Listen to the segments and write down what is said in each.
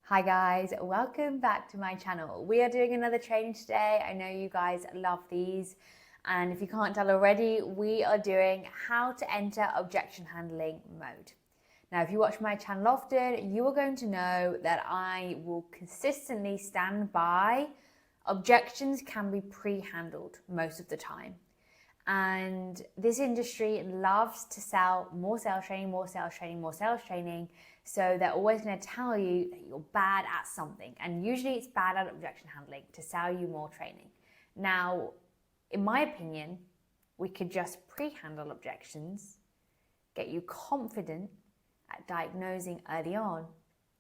Hi guys, welcome back to my channel. We are doing another training today. I know you guys love these, and if you can't tell already, we are doing how to enter objection handling mode. Now, if you watch my channel often, you are going to know that I will consistently stand by objections can be pre-handled most of the time. And this industry loves to sell more sales training, more sales training, more sales training. So they're always going to tell you that you're bad at something. And usually it's bad at objection handling to sell you more training. Now, in my opinion, we could just pre-handle objections, get you confident at diagnosing early on,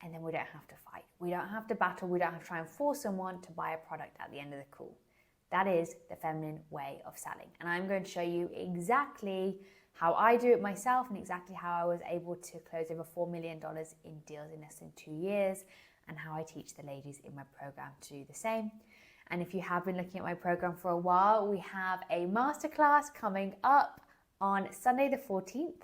and then we don't have to fight. We don't have to battle. We don't have to try and force someone to buy a product at the end of the call. That is the feminine way of selling. And I'm going to show you exactly how I do it myself and exactly how I was able to close over $4 million in deals in less than 2 years, and how I teach the ladies in my program to do the same. And if you have been looking at my program for a while, we have a masterclass coming up on Sunday the 14th.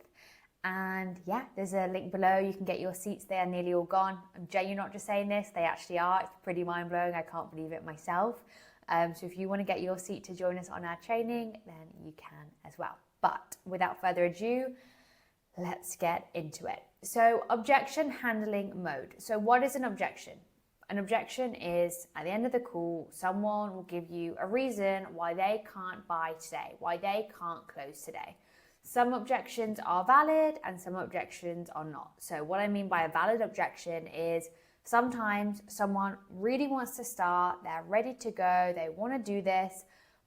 And yeah, there's a link below. You can get your seats. They are nearly all gone. I'm genuinely not just saying this, they actually are. It's pretty mind-blowing. I can't believe it myself. So if you want to get your seat to join us on our training, then you can as well. But without further ado, let's get into it. So objection handling mode. So what is an objection? An objection is at the end of the call, someone will give you a reason why they can't buy today, why they can't close today. Some objections are valid and some objections are not. So what I mean by a valid objection is sometimes someone really wants to start, they're ready to go, they want to do this,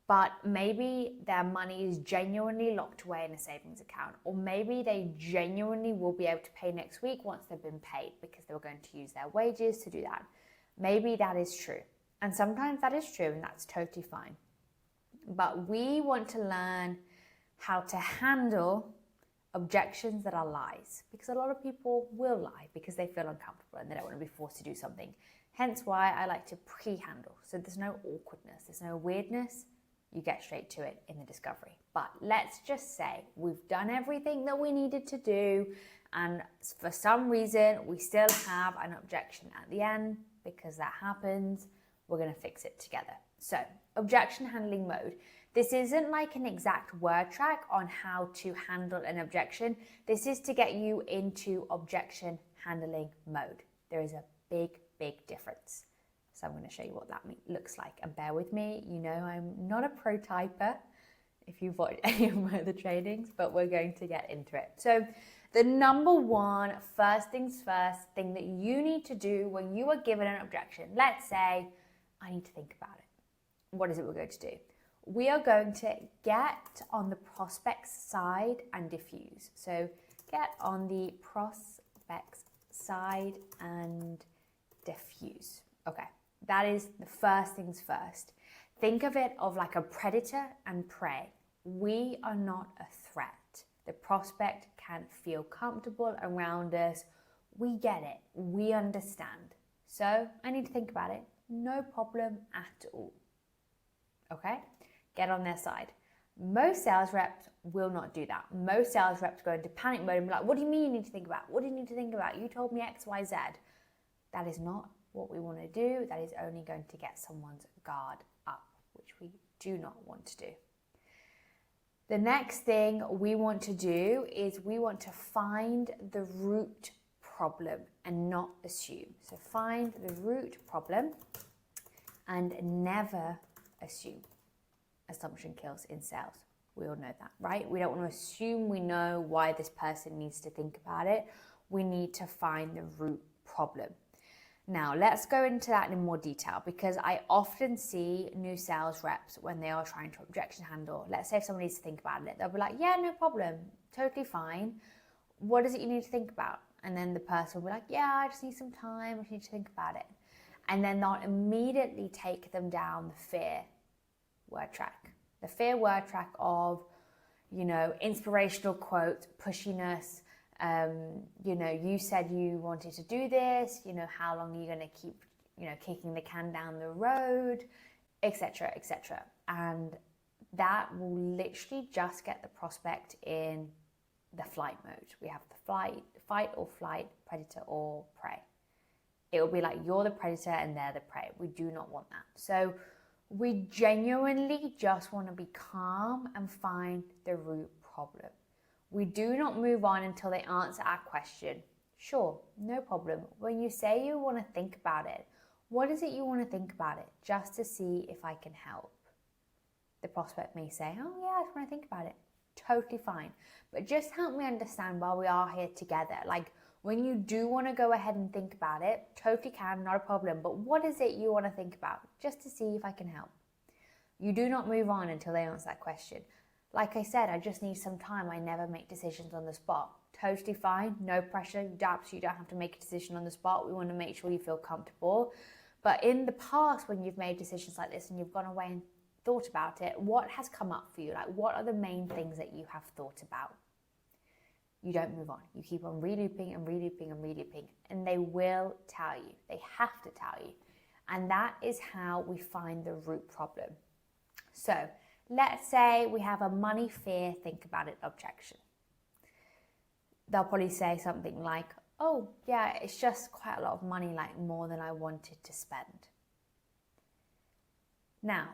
but maybe their money is genuinely locked away in a savings account, or maybe they genuinely will be able to pay next week once they've been paid because they were going to use their wages to do that. Maybe that is true. And sometimes that is true, and that's totally fine. But we want to learn how to handle objections that are lies, because a lot of people will lie because they feel uncomfortable and they don't want to be forced to do something. Hence why I like to pre-handle, so there's no awkwardness, there's no weirdness, you get straight to it in the discovery. But let's just say we've done everything that we needed to do, and for some reason we still have an objection at the end, because that happens. We're going to fix it together. So objection handling mode. This isn't like an exact word track on how to handle an objection. This is to get you into objection handling mode. There is a big, big difference. So I'm going to show you what that looks like. And bear with me, you know I'm not a pro typer if you've watched any of my other trainings, but we're going to get into it. So the number one, first things first, thing that you need to do when you are given an objection, let's say, I need to think about it. What is it we're going to do? We are going to get on the prospect's side and diffuse. So get on the prospect's side and diffuse. Okay, that is the first things first. Think of it of like a predator and prey. We are not a threat. The prospect can feel comfortable around us. We get it. We understand. So I need to think about it. No problem at all. Okay? Get on their side. Most sales reps will not do that. Most sales reps go into panic mode and be like, what do you mean you need to think about? What do you need to think about? You told me X, Y, Z. That is not what we want to do. That is only going to get someone's guard up, which we do not want to do. The next thing we want to do is we want to find the root problem and not assume. So find the root problem and never assume. Assumption kills in sales. We all know that, right? We don't want to assume we know why this person needs to think about it. We need to find the root problem. Now, let's go into that in more detail, because I often see new sales reps when they are trying to objection handle. Let's say if someone needs to think about it, they'll be like, yeah, no problem, totally fine. What is it you need to think about? And then the person will be like, yeah, I just need some time, I just need to think about it. And then they'll immediately take them down the fear word track. The fear word track of, you know, inspirational quotes, pushiness, you know, you said you wanted to do this, you know, how long are you going to keep, you know, kicking the can down the road, etc., etc. And that will literally just get the prospect in the flight mode. We have the fight or flight, predator or prey. it will be like you're the predator and they're the prey. We do not want that. So we genuinely just want to be calm and find the root problem. We do not move on until they answer our question. Sure, no problem. When you say you want to think about it, what is it you want to think about it? Just to see if I can help. The prospect may say, oh yeah, I just want to think about it. Totally fine. But just help me understand while we are here together. Like when you do want to go ahead and think about it, totally can, not a problem. But what is it you want to think about? Just to see if I can help. You do not move on until they answer that question. Like I said, I just need some time. I never make decisions on the spot. Totally fine, no pressure. You absolutely don't have to make a decision on the spot. We want to make sure you feel comfortable. But in the past, when you've made decisions like this and you've gone away and thought about it, what has come up for you? Like, what are the main things that you have thought about? You don't move on. You keep on relooping and relooping and relooping, and they will tell you. They have to tell you. And that is how we find the root problem. So let's say we have a money, fear, think about it, objection. They'll probably say something like, oh yeah, it's just quite a lot of money, like more than I wanted to spend. Now,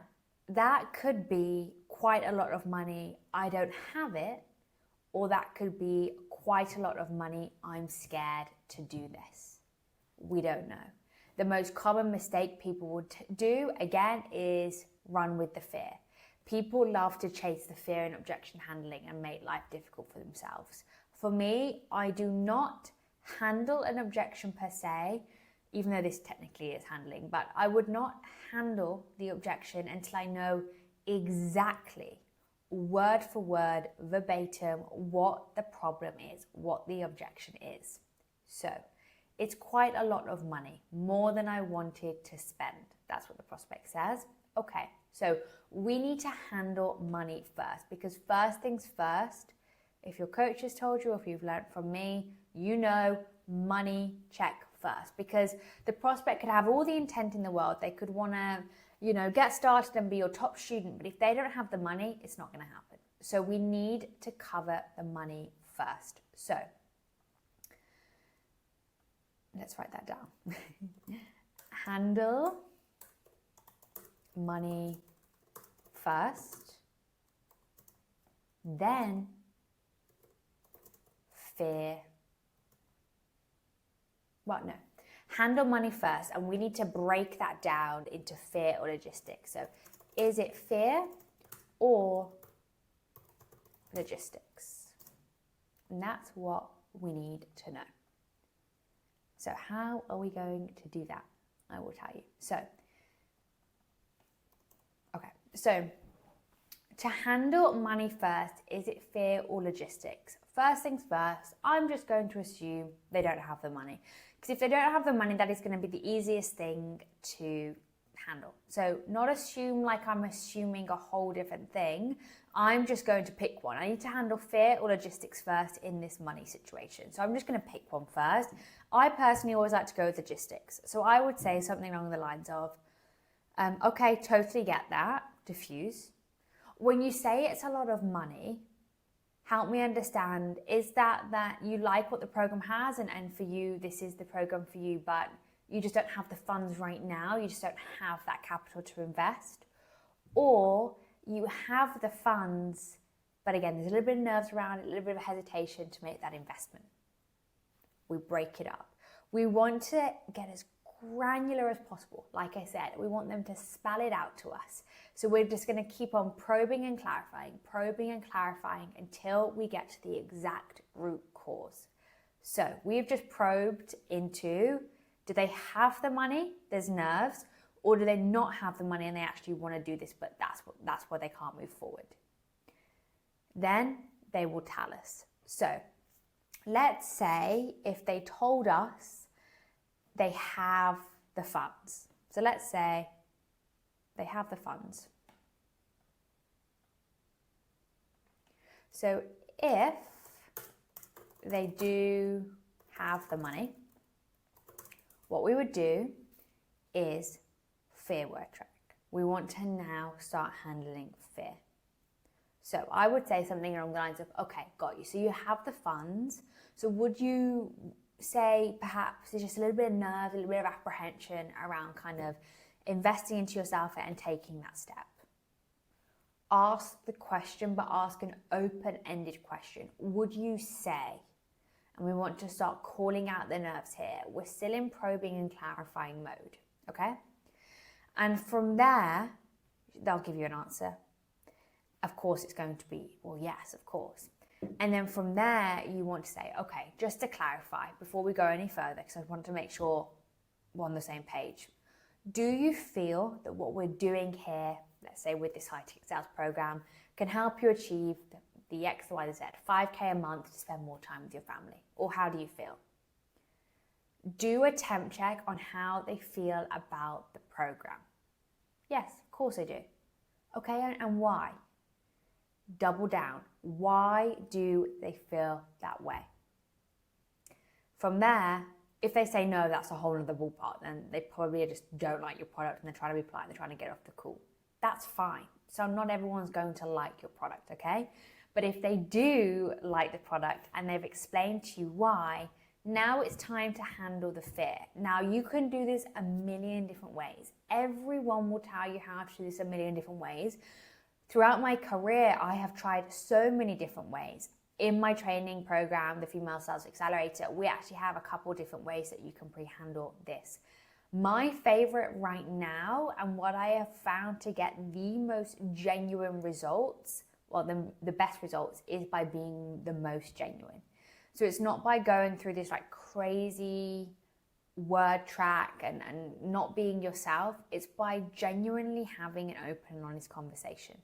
that could be quite a lot of money, I don't have it, or that could be quite a lot of money, I'm scared to do this. We don't know. The most common mistake people would do, again, is run with the fear. People love to chase the fear in objection handling and make life difficult for themselves. For me, I do not handle an objection per se, even though this technically is handling, but I would not handle the objection until I know exactly, word for word, verbatim, what the problem is, what the objection is. So it's quite a lot of money, more than I wanted to spend. That's what the prospect says. Okay, so we need to handle money first, because first things first, if your coach has told you, or if you've learned from me, you know, money check first, because the prospect could have all the intent in the world. They could want to, get started and be your top student, but if they don't have the money, it's not going to happen. So we need to cover the money first. So let's write that down. Handle money first, then fear. Well, no. Handle money first, and we need to break that down into fear or logistics. So is it fear or logistics? And that's what we need to know. So how are we going to do that? I will tell you. So to handle money first, is it fear or logistics? First things first, I'm just going to assume they don't have the money. Because if they don't have the money, that is going to be the easiest thing to handle. So not assume like I'm assuming a whole different thing. I'm just going to pick one. I need to handle fear or logistics first in this money situation. So I'm just going to pick one first. I personally always like to go with logistics. So I would say something along the lines of, okay, totally get that, diffuse. When you say it's a lot of money, help me understand, is that you like what the program has and for you, this is the program for you, but you just don't have the funds right now, you just don't have that capital to invest? Or you have the funds, but again, there's a little bit of nerves around it, a little bit of hesitation to make that investment. We break it up. We want to get as granular as possible. Like I said, we want them to spell it out to us. So we're just going to keep on probing and clarifying until we get to the exact root cause. So we've just probed into, do they have the money? There's nerves. Or do they not have the money and they actually want to do this, but that's why they can't move forward. Then they will tell us. So let's say if they told us they have the funds. So let's say they have the funds. So if they do have the money, what we would do is fear word track. We want to now start handling fear. So I would say something along the lines of, okay, got you. So you have the funds. So would you say perhaps there's just a little bit of nerves, a little bit of apprehension around kind of investing into yourself and taking that step. Ask the question, but ask an open-ended question. Would you say, and we want to start calling out the nerves here, we're still in probing and clarifying mode, okay? And from there, they'll give you an answer. Of course, it's going to be, well, yes, of course. And then from there, you want to say, okay, just to clarify, before we go any further, because I want to make sure we're on the same page. Do you feel that what we're doing here, let's say with this high-ticket sales program, can help you achieve the X, the Y, the Z, 5K a month to spend more time with your family? Or how do you feel? Do a temp check on how they feel about the program. Yes, of course I do. Okay, and why? Double down. Why do they feel that way? From there, if they say no, that's a whole other ballpark, then they probably just don't like your product and they're trying to be polite, they're trying to get off the call. That's fine. So not everyone's going to like your product, okay? But if they do like the product and they've explained to you why, now it's time to handle the fear. Now you can do this a million different ways. Everyone will tell you how to do this a million different ways. Throughout my career, I have tried so many different ways. In my training program, the Female Sales Accelerator, we actually have a couple different ways that you can pre-handle this. My favorite right now, and what I have found to get the most genuine results, well, the best results, is by being the most genuine. So it's not by going through this like crazy word track and not being yourself. It's by genuinely having an open and honest conversation.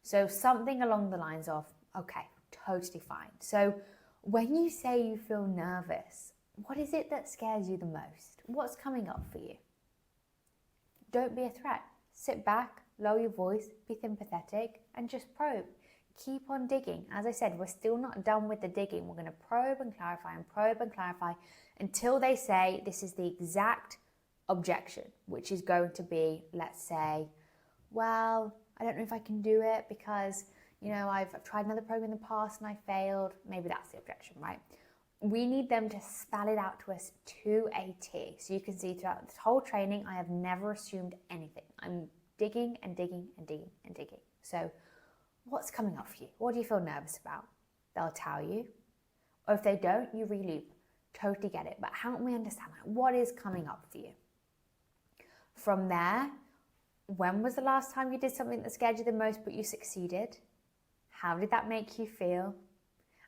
So something along the lines of, okay, totally fine. So when you say you feel nervous, what is it that scares you the most? What's coming up for you? Don't be a threat. Sit back, lower your voice, be sympathetic, and just probe. Keep on digging. As I said, we're still not done with the digging. We're going to probe and clarify until they say this is the exact objection, which is going to be, let's say, well, I don't know if I can do it because, you know, I've tried another program in the past and I failed. Maybe that's the objection, right? We need them to spell it out to us to a T. So you can see throughout this whole training, I have never assumed anything. I'm digging and digging and digging and digging. So what's coming up for you? What do you feel nervous about? They'll tell you. Or if they don't, you reloop. Totally get it. But help me understand that. What is coming up for you? From there, when was the last time you did something that scared you the most but you succeeded? How did that make you feel?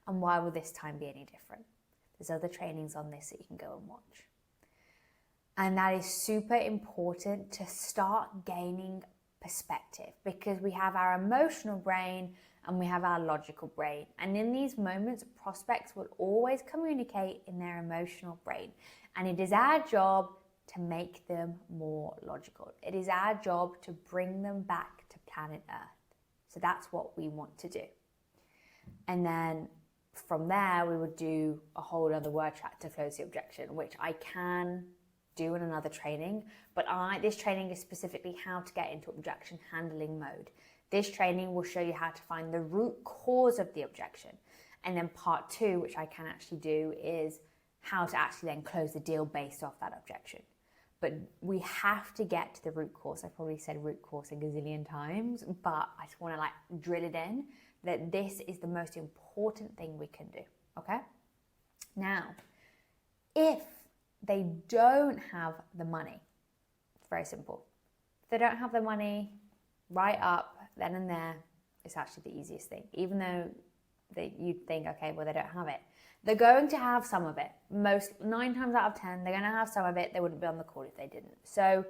And why will this time be any different? There's other trainings on this that you can go and watch. And that is super important to start gaining perspective, because we have our emotional brain and we have our logical brain. And in these moments, prospects will always communicate in their emotional brain. And it is our job to make them more logical. It is our job to bring them back to planet Earth. So that's what we want to do. And then from there, we would do a whole other word track to close the objection, which I can do in another training, but this training is specifically how to get into objection handling mode. This training will show you how to find the root cause of the objection. And then part 2, which I can actually do, is how to actually then close the deal based off that objection. But we have to get to the root cause. I probably said root cause a gazillion times, but I just want to like drill it in that this is the most important thing we can do, okay? Now, if they don't have the money, it's very simple. If they don't have the money, right up, then and there, it's actually the easiest thing. Even though you'd think, okay, well, they don't have it. They're going to have some of it. 9 times out of 10, they're going to have some of it. They wouldn't be on the call if they didn't. So,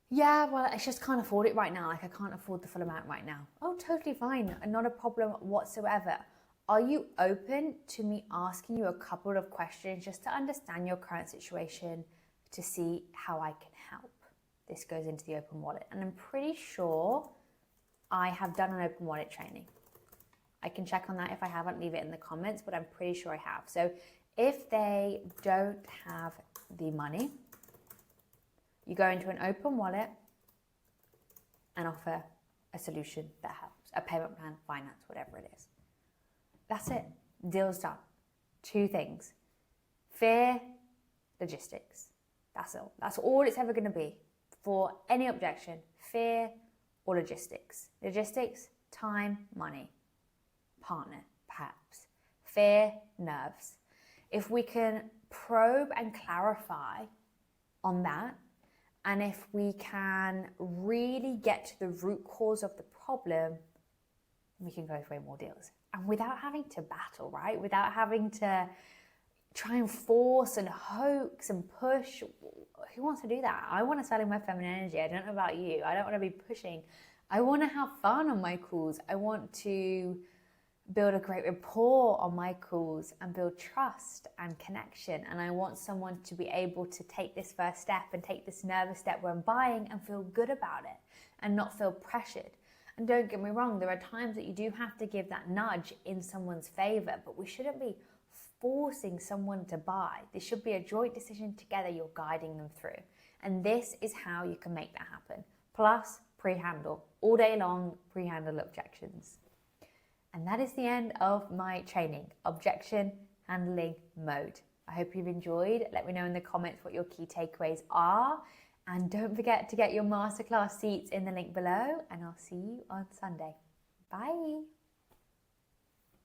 yeah, well, I just can't afford it right now. Like, I can't afford the full amount right now. Oh, totally fine. Not a problem whatsoever. Are you open to me asking you a couple of questions just to understand your current situation, to see how I can help? This goes into the open wallet. And I'm pretty sure I have done an open wallet training. I can check on that. If I haven't, leave it in the comments, but I'm pretty sure I have. So if they don't have the money, you go into an open wallet and offer a solution that helps, a payment plan, finance, whatever it is. That's it. Deal's done. 2 things. Fear, logistics. That's all. That's all it's ever going to be for any objection. Fear or logistics. Logistics, time, money. Partner, perhaps. Fear, nerves. If we can probe and clarify on that, and if we can really get to the root cause of the problem, we can close way more deals. And without having to battle, right? Without having to try and force and hoax and push. Who wants to do that? I want to sell in my feminine energy. I don't know about you. I don't want to be pushing. I want to have fun on my calls. I want to build a great rapport on my calls and build trust and connection. And I want someone to be able to take this first step and take this nervous step where I'm buying and feel good about it and not feel pressured. And don't get me wrong, there are times that you do have to give that nudge in someone's favor, but we shouldn't be forcing someone to buy. This should be a joint decision together you're guiding them through. And this is how you can make that happen. Plus, pre-handle. All day long, pre-handle objections. And that is the end of my training, objection handling mode. I hope you've enjoyed. Let me know in the comments what your key takeaways are. And don't forget to get your masterclass seats in the link below. And I'll see you on Sunday. Bye.